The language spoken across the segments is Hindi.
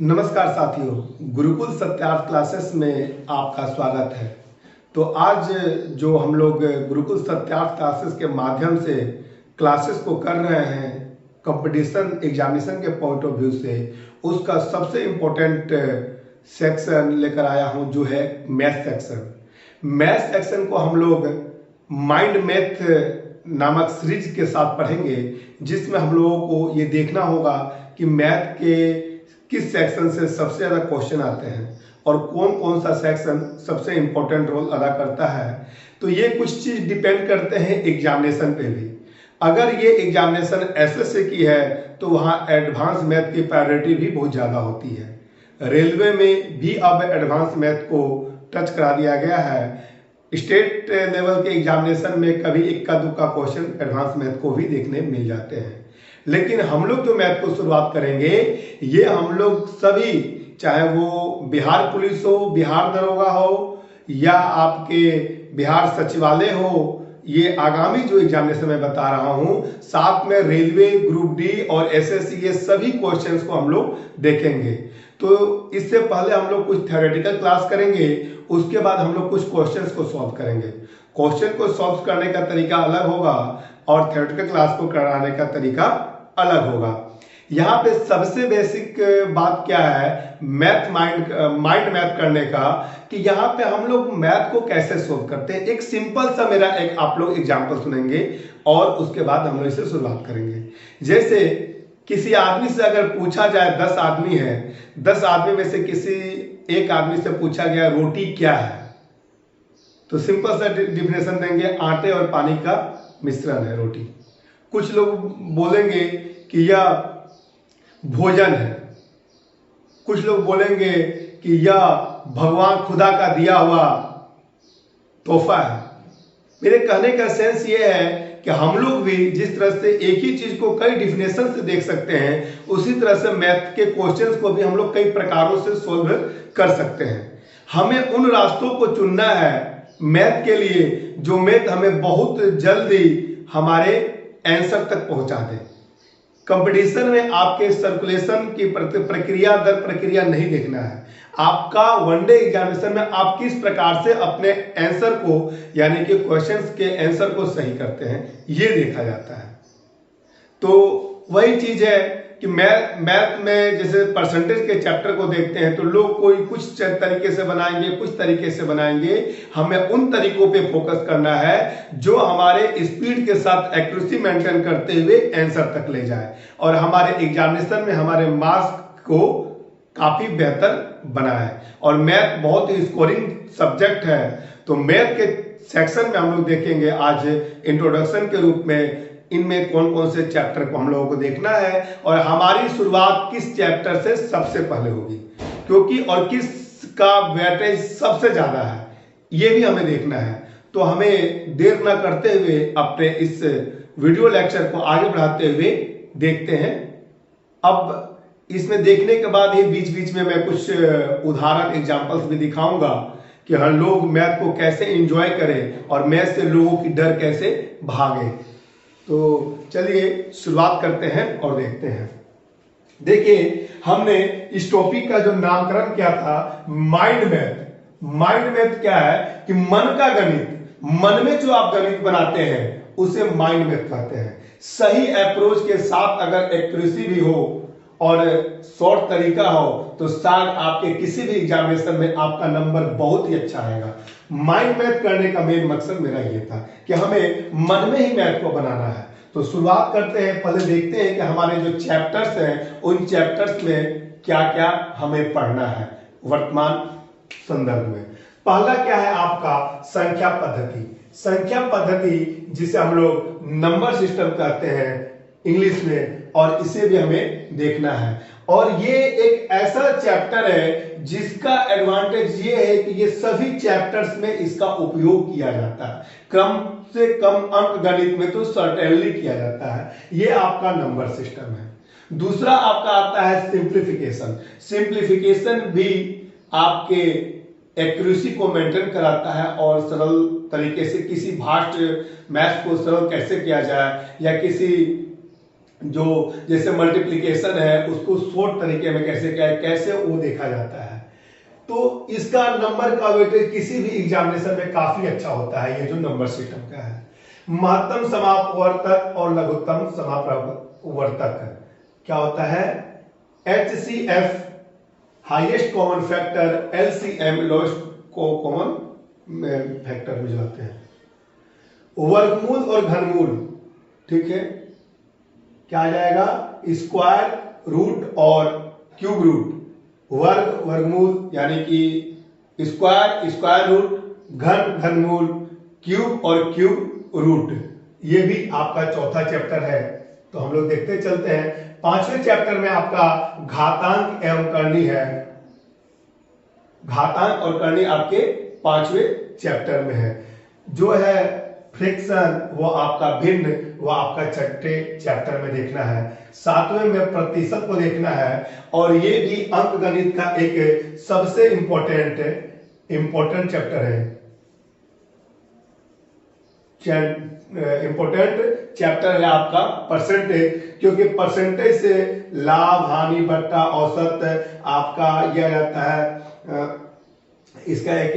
नमस्कार साथियों, गुरुकुल सत्यार्थ क्लासेस में आपका स्वागत है। तो आज जो हम लोग गुरुकुल सत्यार्थ क्लासेस के माध्यम से क्लासेस को कर रहे हैं कंपटीशन एग्जामिनेशन के पॉइंट ऑफ व्यू से, उसका सबसे इम्पोर्टेंट सेक्शन लेकर आया हूं जो है मैथ सेक्शन। मैथ सेक्शन को हम लोग माइंड मैथ नामक सीरीज के साथ पढ़ेंगे, जिसमें हम लोगों को ये देखना होगा कि मैथ के किस सेक्शन से सबसे ज़्यादा क्वेश्चन आते हैं और कौन कौन सा सेक्शन सबसे इम्पोर्टेंट रोल अदा करता है। तो ये कुछ चीज़ डिपेंड करते हैं एग्जामिनेशन पे भी। अगर ये एग्जामिनेशन एसएससी की है तो वहाँ एडवांस मैथ की प्रायोरिटी भी बहुत ज़्यादा होती है। रेलवे में भी अब एडवांस मैथ को टच करा दिया गया है। स्टेट लेवल के एग्जामिनेशन में कभी इक्का दुक्का क्वेश्चन एडवांस मैथ को भी देखने मिल जाते हैं। लेकिन हम लोग जो मैथ को शुरुआत करेंगे, ये हम लोग सभी, चाहे वो बिहार पुलिस हो, बिहार दरोगा हो या आपके बिहार सचिवालय हो, ये आगामी जो एग्जामिनेशन मैं बता रहा हूं, साथ में रेलवे, ग्रुप डी और एसएससी, ये सभी क्वेश्चंस को हम लोग देखेंगे। तो इससे पहले हम लोग कुछ थ्योरेटिकल क्लास करेंगे, उसके बाद हम लोग कुछ क्वेश्चंस को सॉल्व करेंगे। क्वेश्चन को सॉल्व करने का तरीका अलग होगा और थ्योरेटिकल क्लास को कराने का तरीका अलग होगा। यहाँ पे सबसे बेसिक बात क्या है माइंड मैथ करने का, कि यहाँ पे हम लोग मैथ को कैसे सोल्व करते हैं। एक सिंपल सा मेरा एक आप लोग एग्जांपल सुनेंगे और उसके बाद हम लोग इसे शुरुआत करेंगे। जैसे किसी आदमी से अगर पूछा जाए, 10 आदमी है, 10 आदमी में से किसी एक आदमी से पूछा गया रोटी क्या है, तो सिंपल सा डिफिनेशन देंगे, आटे और पानी का मिश्रण है रोटी। कुछ लोग बोलेंगे कि यह भोजन है, कुछ लोग बोलेंगे कि यह भगवान खुदा का दिया हुआ तोहफा है। मेरे कहने का सेंस ये है कि हम लोग भी जिस तरह से एक ही चीज को कई डिफिनेशन से देख सकते हैं, उसी तरह से मैथ के क्वेश्चंस को भी हम लोग कई प्रकारों से सोल्व कर सकते हैं। हमें उन रास्तों को चुनना है मैथ के लिए जो मैथ हमें बहुत जल्दी हमारे आंसर तक पहुंचा दे। कंपटीशन में आपके सर्कुलेशन की प्रक्रिया दर प्रक्रिया नहीं देखना है। आपका वनडे एग्जामिनेशन में आप किस प्रकार से अपने आंसर को, यानी कि क्वेश्चंस के आंसर को सही करते हैं, ये देखा जाता है। तो वही चीज है कि मैथ में जैसे परसेंटेज के चैप्टर को देखते हैं तो लोग कोई कुछ तरीके से बनाएंगे, कुछ तरीके से बनाएंगे। हमें उन तरीकों पे फोकस करना है जो हमारे स्पीड के साथ एक्यूरेसी मेंटेन करते हुए आंसर तक ले जाए और हमारे एग्जामिनेशन में हमारे मार्क्स को काफी बेहतर बनाए। और मैथ बहुत ही स्कोरिंग सब्जेक्ट है, तो मैथ के सेक्शन में हम लोग देखेंगे आज इंट्रोडक्शन के रूप में इनमें कौन कौन से चैप्टर को हम लोगों को देखना है और हमारी शुरुआत किस चैप्टर से सबसे पहले होगी, क्योंकि और किसका वेटेज सबसे ज्यादा है, ये भी हमें देखना है। तो हमें देर ना करते हुए अपने इस वीडियो लेक्चर को आगे बढ़ाते हुए देखते हैं। अब इसमें देखने के बाद ये बीच बीच में मैं कुछ उदाहरण एग्जांपल्स भी दिखाऊंगा कि हर लोग मैथ को कैसे एंजॉय करें और मैथ से लोगों की डर कैसे भागे। तो चलिए शुरुआत करते हैं और देखते हैं। देखिए, हमने इस टॉपिक का जो नामकरण किया था माइंड मैथ। माइंड मैथ क्या है कि मन का गणित, मन में जो आप गणित बनाते हैं उसे माइंड मैथ कहते हैं। सही अप्रोच के साथ अगर एक्यूरेसी भी हो और शॉर्ट तरीका हो तो शायद आपके किसी भी एग्जामिनेशन में आपका नंबर बहुत ही अच्छा आएगा। माइंड मैथ करने का मेन मकसद मेरा ये था कि हमें मन में ही मैथ को बनाना है। तो शुरुआत करते हैं, पहले देखते हैं कि हमारे जो चैप्टर्स हैं उन चैप्टर्स में क्या क्या हमें पढ़ना है वर्तमान संदर्भ में। पहला क्या है आपका संख्या पद्धति। संख्या पद्धति जिसे हम लोग नंबर सिस्टम कहते हैं इंग्लिश में, और इसे भी हमें देखना है। और ये एक ऐसा चैप्टर है जिसका एडवांटेज ये है कि ये सभी चैप्टर्स में इसका उपयोग किया जाता है। कम से कम अंक गणित में तो सर्टेनली किया जाता है। ये आपका नंबर सिस्टम है। दूसरा आपका आता है सिंप्लीफिकेशन। सिंप्लीफिकेशन भी आपके एक्यूरेसी को मेंटेन कराता है और सरल तरीके से किसी भास्ट मैथ को सरल कैसे किया जाए या किसी जो जैसे मल्टीप्लिकेशन है उसको शॉर्ट तरीके में कैसे वो देखा जाता है। तो इसका नंबर का वेटेज किसी भी एग्जामिनेशन में काफी अच्छा होता है, ये जो नंबर सिस्टम का है। महत्तम समापवर्तक और लघुत्तम समापवर्तक क्या होता है? HCF highest common factor, LCM lowest common factor में जाते हैं। वर्गमूल और घनमूल, ठीक है, क्या आ जाएगा? स्क्वायर रूट और क्यूब रूट। वर्गमूल यानी कि स्क्वायर रूट, घनमूल, क्यूब और क्यूब रूट, ये भी आपका चौथा चैप्टर है। तो हम लोग देखते चलते हैं। पांचवें चैप्टर में आपका घातांक एवं करनी है। घातांक और करनी आपके पांचवें चैप्टर में है। जो है फ्रैक्शन वो आपका भिन्न, वो आपका छठे चैप्टर में देखना है। सातवें में प्रतिशत को देखना है, और ये भी अंक गणित का एक सबसे इंपॉर्टेंट चैप्टर है। इंपॉर्टेंट चैप्टर है आपका परसेंटेज, क्योंकि परसेंटेज से लाभ, हानि, बट्टा, औसत आपका यह रहता है। इसका एक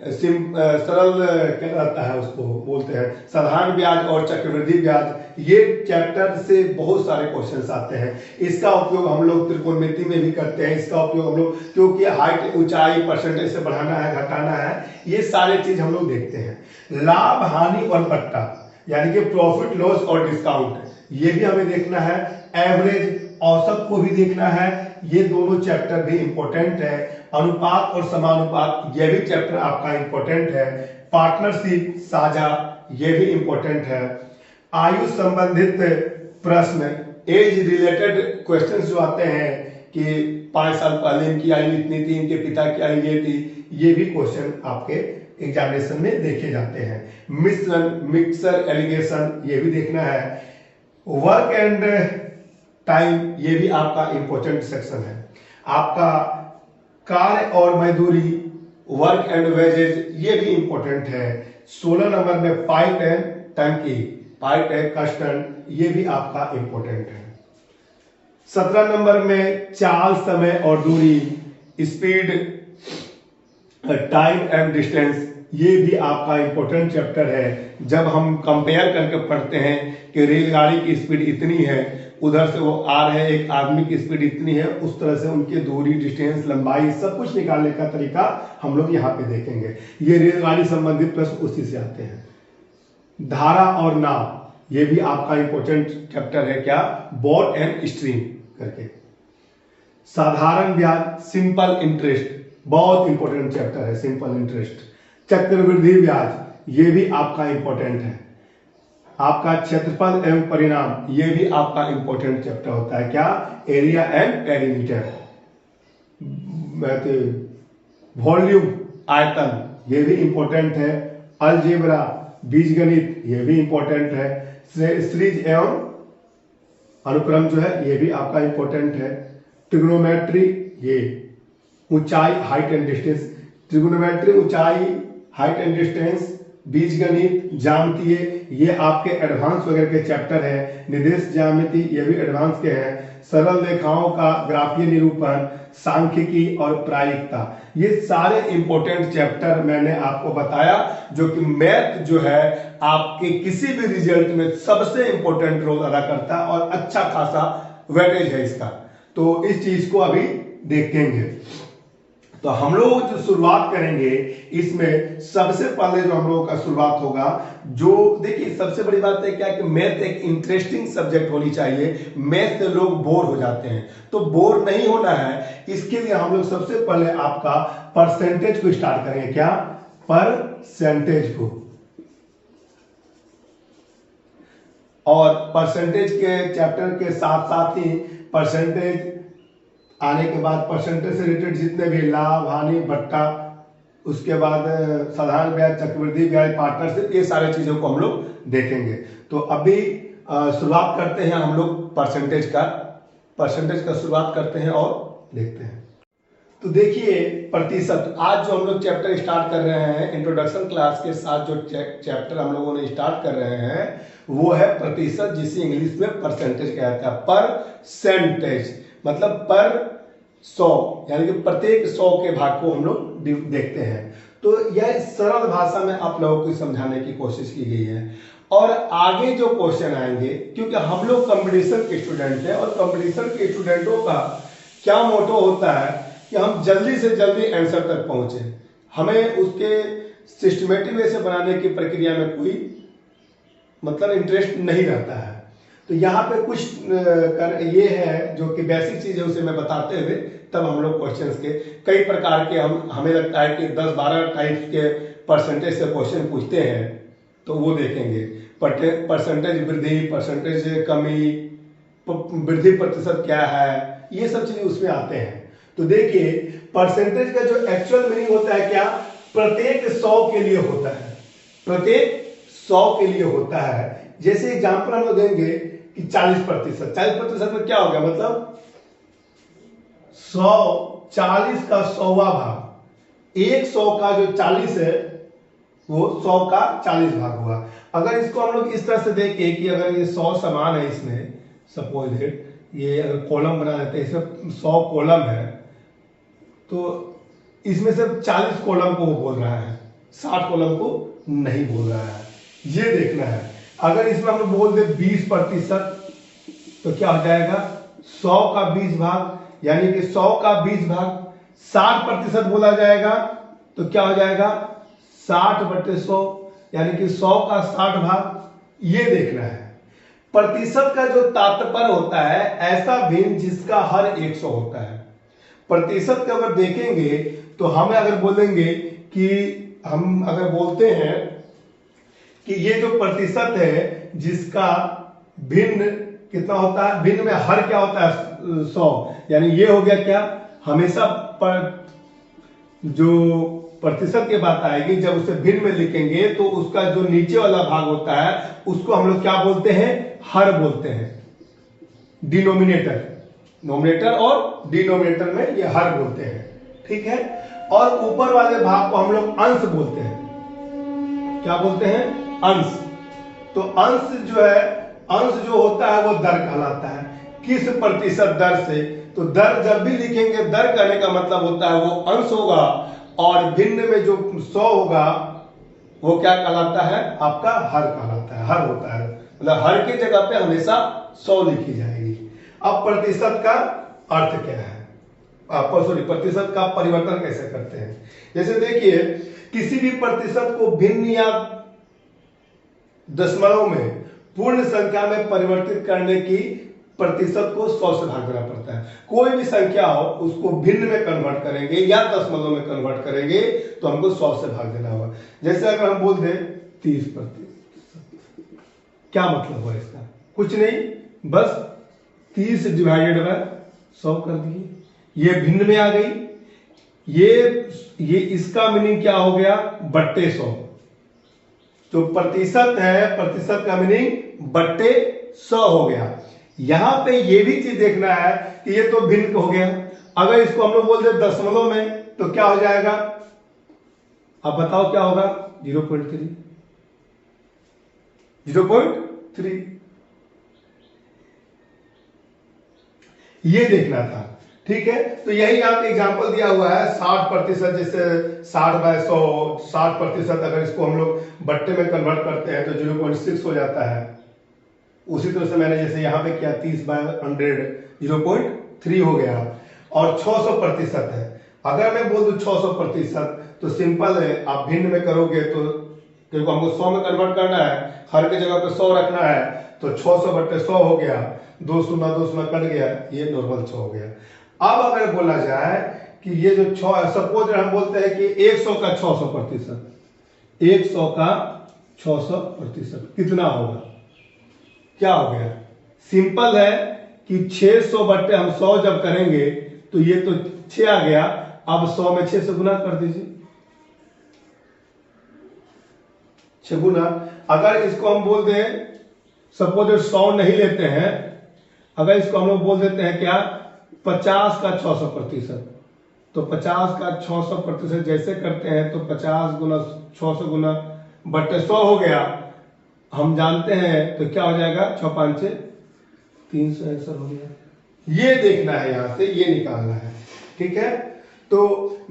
सरल क्या रहता है, उसको बोलते हैं साधारण ब्याज और चक्रवृद्धि ब्याज। ये चैप्टर से बहुत सारे क्वेश्चंस आते हैं। इसका उपयोग हम लोग त्रिकोणमिति में भी करते हैं। इसका उपयोग हम लोग, क्योंकि हाइट, ऊंचाई, परसेंटेज से बढ़ाना है, घटाना है, ये सारे चीज हम लोग देखते हैं। लाभ, हानि और बट्टा यानी कि प्रॉफिट, लॉस और डिस्काउंट, ये भी हमें देखना है। एवरेज, औसत को भी देखना है। ये दोनों चैप्टर भी इंपॉर्टेंट है। अनुपात और समानुपात, ये भी चैप्टर आपका इंपॉर्टेंट है। पार्टनरशिप, साझा, ये भी इंपॉर्टेंट है। आयु संबंधित प्रश्न, एज रिलेटेड क्वेश्चंस जो आते हैं कि 5 साल पहले इनकी आयु इतनी थी, इनके पिता की आयु ये थी, ये भी क्वेश्चन आपके एग्जामिनेशन में देखे जाते हैं। मिश्रण, मिक्सर, एलिगेशन, ये भी देखना है। वर्क एंड टाइम, ये भी आपका इंपॉर्टेंट सेक्शन है। आपका कार्य और मजदूरी, वर्क एंड वेजेज, ये भी इंपॉर्टेंट है। 16 नंबर में पाइप एंड टंकी, पाइप एंड कस्टन, ये भी आपका इंपॉर्टेंट है। 17 नंबर में चाल, समय और दूरी, स्पीड, टाइम एंड डिस्टेंस, ये भी आपका इंपॉर्टेंट चैप्टर है। जब हम कंपेयर करके पढ़ते हैं कि रेलगाड़ी की स्पीड इतनी है, उधर से वो आ रहे हैं, एक आदमी की स्पीड इतनी है, उस तरह से उनकी दूरी, डिस्टेंस, लंबाई, सब कुछ निकालने का तरीका हम लोग यहाँ पे देखेंगे। ये रेलगाड़ी संबंधित प्रश्न उसी से आते हैं। धारा और नाव, ये भी आपका इंपॉर्टेंट चैप्टर है। क्या? बोट एंड स्ट्रीम करके। साधारण ब्याज, सिंपल इंटरेस्ट, बहुत इंपॉर्टेंट चैप्टर है सिंपल इंटरेस्ट। चक्रवृद्धि ब्याज, ये भी आपका इंपॉर्टेंट है। आपका क्षेत्रफल एवं परिणाम, ये भी आपका इंपॉर्टेंट चैप्टर होता है। क्या? Area and perimeter. वॉल्यूम, आयतन, ये भी इंपॉर्टेंट है। अलजेब्रा, बीजगणित, ये भी इंपॉर्टेंट है। सीरीज एवं अनुक्रम जो है, ये भी आपका इंपॉर्टेंट है। ट्रिग्नोमेट्री, ये ऊंचाई, हाइट एंड डिस्टेंस, ट्रिग्नोमेट्री, ऊंचाई, हाइट एंड डिस्टेंस, बीजगणित, ज्यामितीय, ये आपके एडवांस वगैरह के चैप्टर है। निर्देश ज्यामिति, ये भी एडवांस के हैं। सरल रेखाओं का ग्राफीय निरूपण, सांख्यिकी और प्रायिकता, ये सारे इंपॉर्टेंट चैप्टर मैंने आपको बताया, जो कि मैथ जो है आपके किसी भी रिजल्ट में सबसे इंपॉर्टेंट रोल अदा करता है और अच्छा खासा वेटेज है इसका। तो इस चीज को अभी देखेंगे। तो हम लोग जो शुरुआत करेंगे, इसमें सबसे पहले जो हम लोगों का शुरुआत होगा, जो देखिए सबसे बड़ी बात है क्या कि मैथ एक इंटरेस्टिंग सब्जेक्ट होनी चाहिए। मैथ से लोग बोर हो जाते हैं, तो बोर नहीं होना है, इसके लिए हम लोग सबसे पहले आपका परसेंटेज को स्टार्ट करेंगे। क्या? परसेंटेज को। और परसेंटेज के चैप्टर के साथ साथ ही परसेंटेज आने के बाद परसेंटेज से रिलेटेड जितने भी लाभ, हानि, बट्टा, उसके बाद साधारण ब्याज, चक्रवृद्धि ब्याज, पार्टनरशिप, ये सारे चीजों को हम लोग देखेंगे। तो अभी शुरुआत करते हैं हम लोग परसेंटेज का शुरुआत करते हैं और देखते हैं। तो देखिए प्रतिशत, आज जो हम लोग चैप्टर स्टार्ट कर रहे हैं इंट्रोडक्शन क्लास के साथ, जो चैप्टर हम लोगों ने स्टार्ट कर रहे हैं वो है प्रतिशत, जिसे इंग्लिश में परसेंटेज कहता है। परसेंटेज मतलब पर 100, यानी कि प्रत्येक 100 के भाग को हम लोग देखते हैं। तो यह सरल भाषा में आप लोगों को समझाने की कोशिश की गई है। और आगे जो क्वेश्चन आएंगे, क्योंकि हम लोग कंपटीशन के स्टूडेंट हैं और कंपटीशन के स्टूडेंटों का क्या मोटो होता है कि हम जल्दी से जल्दी आंसर तक पहुंचे, हमें उसके सिस्टमेटिक वे से बनाने की प्रक्रिया में कोई मतलब इंटरेस्ट नहीं रहता है। तो यहाँ पे कुछ ये है जो कि बेसिक चीज है, उसे मैं बताते हुए तब हम लोग क्वेश्चंस के कई प्रकार के हमें लगता है कि 10-12 टाइप्स के परसेंटेज से क्वेश्चन पूछते हैं, तो वो देखेंगे। परसेंटेज वृद्धि, परसेंटेज कमी, वृद्धि प्रतिशत क्या है, ये सब चीजें उसमें आते हैं। तो देखिए परसेंटेज का जो एक्चुअल मीनिंग होता है क्या, प्रत्येक 100 के लिए होता है, प्रत्येक 100 के लिए होता है। जैसे एग्जांपल हम लोग देंगे कि 40%, 40% में क्या हो गया, मतलब 100, 40 का 100वां भाग, 100 का जो 40 है वो 100 का 40 भाग हुआ। अगर इसको हम लोग इस तरह से देखें कि अगर ये 100 समान है, इसमें सपोज ये अगर कॉलम बना देते हैं, इसमें 100 कॉलम है, तो इसमें सिर्फ 40 कॉलम को वो बोल रहा है, 60 कॉलम को नहीं बोल रहा है, ये देखना है। अगर इसमें हम बोल दे 20%, तो क्या हो जाएगा, 100 का 20 भाग, यानी कि 100 का 20 भाग 60% बोला जाएगा, तो क्या हो जाएगा 60/100, यानी कि 100 का 60 भाग, ये देखना है। प्रतिशत का जो तात्पर्य होता है ऐसा भिन्न जिसका हर 100 होता है। प्रतिशत का अगर देखेंगे तो हमें अगर बोलेंगे कि हम अगर बोलते हैं कि ये जो प्रतिशत है जिसका भिन्न कितना होता है, भिन्न में हर क्या होता है 100, यानी ये हो गया क्या, हमेशा पर जो प्रतिशत की बात आएगी जब उसे भिन्न में लिखेंगे तो उसका जो नीचे वाला भाग होता है उसको हम लोग क्या बोलते हैं, हर बोलते हैं। डिनोमिनेटर, नोमिनेटर और डिनोमिनेटर में ये हर बोलते हैं, ठीक है। और ऊपर वाले भाग को हम लोग अंश बोलते हैं, क्या बोलते हैं, अंश। तो अंश जो है, अंश जो होता है वो दर कहलाता है। किस प्रतिशत दर से, तो दर जब भी लिखेंगे, दर कहने का मतलब होता है वो अंश होगा, और भिन्न में जो 100 होगा वो क्या कहलाता है, आपका हर कहलाता है, हर होता है, मतलब हर की जगह पे हमेशा 100 लिखी जाएगी। अब प्रतिशत का अर्थ क्या है, प्रतिशत का परिवर्तन कैसे करते हैं। जैसे देखिए किसी भी प्रतिशत को भिन्न या दशमलव में पूर्ण संख्या में परिवर्तित करने की प्रतिशत को 100 से भाग देना पड़ता है। कोई भी संख्या हो उसको भिन्न में कन्वर्ट करेंगे या दशमलव में कन्वर्ट करेंगे तो हमको 100 से भाग देना होगा। जैसे अगर हम बोल दें 30%, क्या मतलब हुआ इसका, कुछ नहीं, बस 30 डिवाइडेड बाय 100 कर दिए, ये भिन्न में आ गई। ये इसका मीनिंग क्या हो गया, बट्टे 100। जो प्रतिशत है, प्रतिशत का मीनिंग बट्टे 100 हो गया। यहां पे ये भी चीज देखना है कि ये तो भिन्न हो गया। अगर इसको हम लोग बोल दे दशमलव में तो क्या हो जाएगा, अब बताओ क्या होगा, 0.3, 0.3, ये देखना था, ठीक है। तो यही यहाँ पे एग्जाम्पल दिया हुआ है 60%, जैसे 60/100, 60%। अगर इसको हम लोग बट्टे में कन्वर्ट करते हैं तो 0.6 हो जाता है। उसी तरह से मैंने जैसे यहाँ पे किया 30/100, 0.3 हो गया। और 600% है, अगर मैं बोल दूं 600% तो सिंपल है, आप भिन्न में करोगे तो क्योंकि हमको 100 में कन्वर्ट करना है, हर की जगह पे 100 रखना है, तो 600/100 हो गया, 2 शून्य 2 शून्य कट गया, ये नॉर्मल 6 हो गया। अब अगर बोला जाए कि ये जो 6, सपोज हम बोलते हैं कि 100 का 600%, 100 का 600% कितना होगा, क्या हो गया, सिंपल है कि 600 बट्टे हम 100 जब करेंगे तो ये तो 6 आ गया, अब 100 में 6 से गुना कर दीजिए, 6 गुना। अगर इसको हम बोल दें, सपोज 100 नहीं लेते हैं, अगर इसको हम लोग बोल देते हैं क्या, 50 का 600%, तो 50 का 600% जैसे करते हैं तो 50 गुना 600 गुना बटे 100 हो गया, हम जानते हैं। तो क्या हो जाएगा, 6 5 6 300 आंसर हो गया। ये देखना है, यहां से ये निकालना है, ठीक है। तो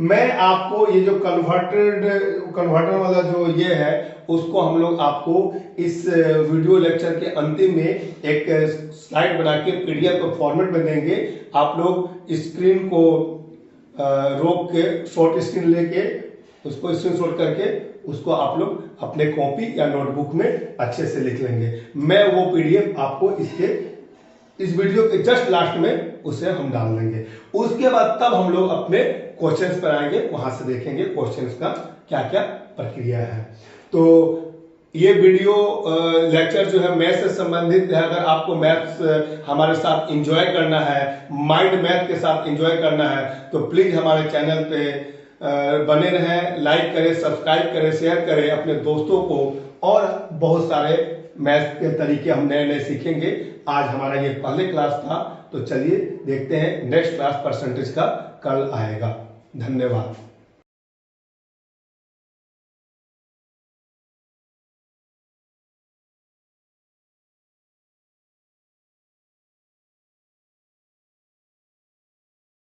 मैं आपको ये जो कन्वर्टर वाला जो ये है उसको हम लोग आपको इस वीडियो लेक्चर के अंतिम में एक स्लाइड बना के पीडीएफ के फॉर्मेट में देंगे। आप लोग स्क्रीन को रोक के शॉर्ट स्क्रीन लेके उसको स्क्रीनशॉट करके उसको आप लोग अपने कॉपी या नोटबुक में अच्छे से लिख लेंगे। मैं वो पीडीएफ आपको इस वीडियो के जस्ट लास्ट में उसे हम डाल देंगे। उसके बाद तब हम लोग अपने क्वेश्चंस पर आएंगे, वहां से देखेंगे क्वेश्चंस का क्या क्या प्रक्रिया है। तो ये वीडियो लेक्चर जो है मैथ से संबंधित है। अगर आपको मैथ्स हमारे साथ एंजॉय करना है, माइंड मैथ के साथ एंजॉय करना है, तो प्लीज हमारे चैनल पे बने रहें, लाइक करें, सब्सक्राइब करें, शेयर करें अपने दोस्तों को। और बहुत सारे मैथ के तरीके हम नए नए सीखेंगे। आज हमारा ये पहले क्लास था, तो चलिए देखते हैं नेक्स्ट क्लास परसेंटेज का कल आएगा। धन्यवाद।